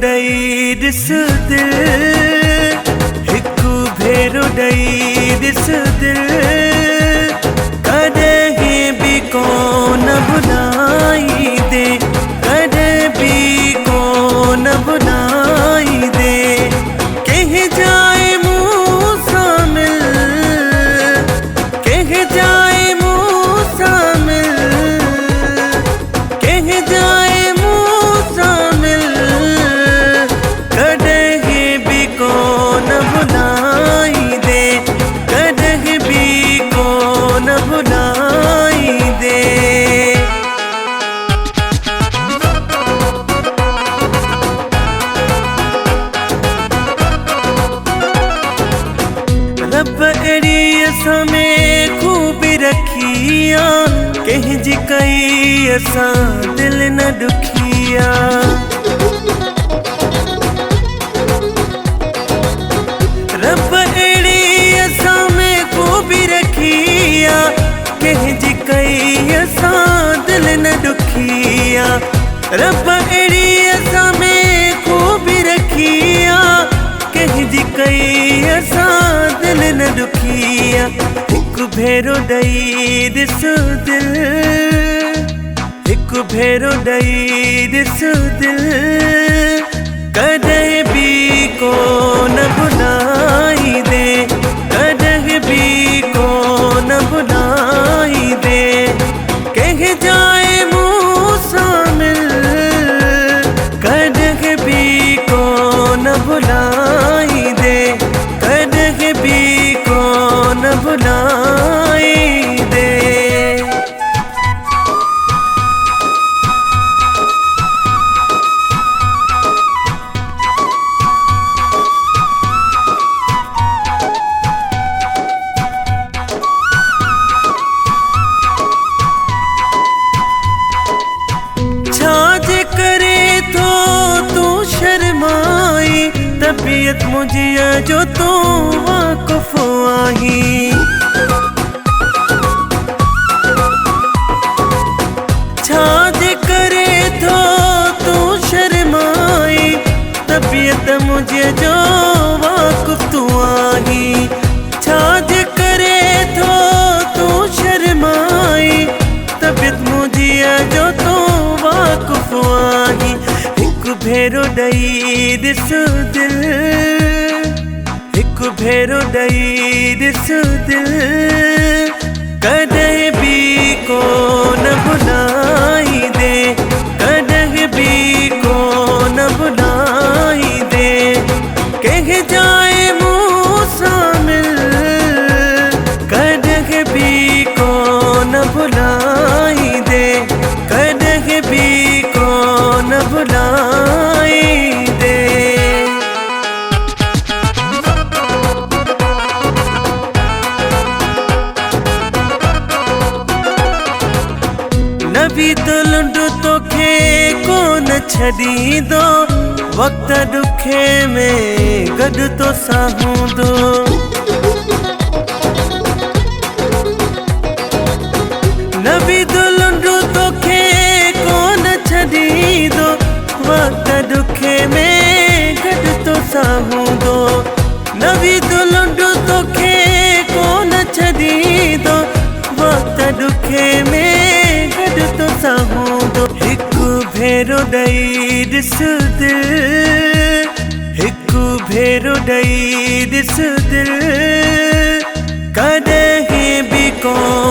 ॾेई ॾिस दिल, हिकु भेरो ॾेई ॾिस दिल, कॾहिं बि कोन भुलाईंदे, कॾहिं बि कोन भुलाईंदे। कंहिं जाइ मूं सां मिल, कंहिं जाइ मूं सां मिल, कंहिं जाइ मूं सां मिल, कॾहिं बि कोन भुलाईंदे, कॾहिं बि कोन भुलाईंदे। रब अहिड़ी असां में खूबी रखी आ, कंहिंजी कई असां दिल न दुखी आ। रब अहिड़ी असां में खूबी रखी आ, कंहिंजी कई असां दिल न दुखी आ। रब अहिड़ी असां में खूबी रखी आ, कंहिंजी कई असां दिल न दुखी आ। हिकु भेरो ॾेई ॾिस दिल, हिकु भेरो ॾेई ॾिस दिल, कॾहिं बि कोन भुलाईंदे, कॾहिं बि कोन भुलाईंदे। कंहिं जाइ मूं सां मिल, कॾहिं बि कोन भुलाईंदे, कॾहिं बि कोन भुलाईंदे। छाजे करे थो तूं शर्माई, तबीयत मुंहिंजी जो तूं वाक़ुफ़ आहीं। छाजे करे थो तूं शर्माई, तबीयत मुंहिंजी जो वाक़ुफ़ तूं आहीं। छाजे करे थो तूं शर्माई, तबीयत मुंहिंजी जो तूं वाक़ुफ़ आहीं। हिकु भेरो ॾेई ॾिस दिल, हिकु भेरो ॾेई ॾिस दिल, कॾहिं बि कोन भुलाईंदे, कॾहिं बि कोन भुलाईंदे। कंहिं जाइ मूं सां मिल, कॾहिं बि कोन भुलाईंदे, कॾहिं बि कोन भुलाईंदे। नबी तो लुंड तोखे कोन छॾींदो, वक़्त ॾुखे में गॾु तोसां हूंदो। नबी तो लुंड तोखे कोन छॾींदो, वक़्त ॾुखे में गॾु तोसां हूंदो। नबी तो लुंड तोखे कोन छॾींदो, वक़्त ॾुखे में गॾु तोसां हूंदो। हिकु भेरो ॾेई ॾिस दिल, हिकु भेरो ॾेई ॾिस दिल, कॾहिं बि कोन